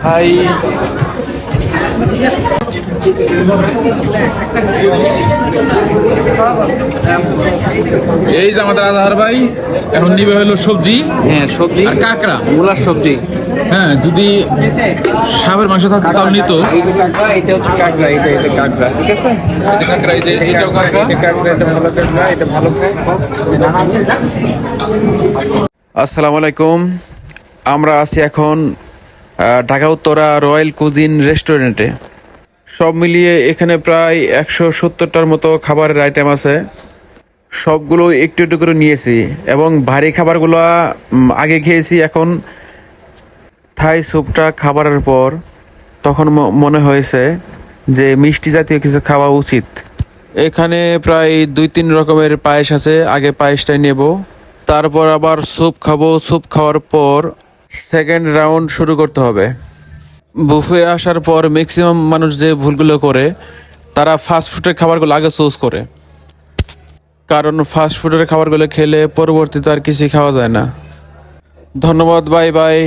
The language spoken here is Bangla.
হাই। এই যে আমাদের আজহার ভাই এখন নিবে হলো সবজি। হ্যাঁ, সবজি আর কাঁকড়া। মূলার সবজি। হ্যাঁ, যদি সাপের মাংস থাকতো তাহলে নিত। এই যে কাঁকড়া, এটা হচ্ছে কাঁকড়া, এটা কাঁকড়া, ঠিক আছে? এটা কাঁকড়া, এটাও কাঁকড়া। এটা কাঁকড়া, এটা ভালো কাঁকড়া, এটা ভালো আসসালামু আলাইকুম। আমরা আছি এখন ঢাকা উত্তরা রয়্যাল কুজিন রেস্টুরেন্টে। সব মিলিয়ে এখানে প্রায় 170টার মতো খাবারের আইটেম আছে। সবগুলো একটু একটু করে নিয়েছি এবং ভারী খাবারগুলো আগে খেয়েছি। এখন থাই স্যুপটা খাবারের পর তখন মনে হয়েছে যে মিষ্টি জাতীয় কিছু খাওয়া উচিত। এখানে প্রায় 2-3 রকমের পায়েস আছে, আগে পায়েসটাই নেব, তারপর আবার স্যুপ খাবো। স্যুপ খাওয়ার পর সেকেন্ড রাউন্ড শুরু করতে হবে। বুফে আসার পর ম্যাক্সিমাম মানুষ যে ভুলগুলো করে, তারা ফাস্ট ফুডের খাবারগুলো আগে চুজ করে, কারণ ফাস্ট ফুডের খাবারগুলো খেলে পরবর্তীতে আর কিছুই খাওয়া যায় না। ধন্যবাদ, বাই বাই।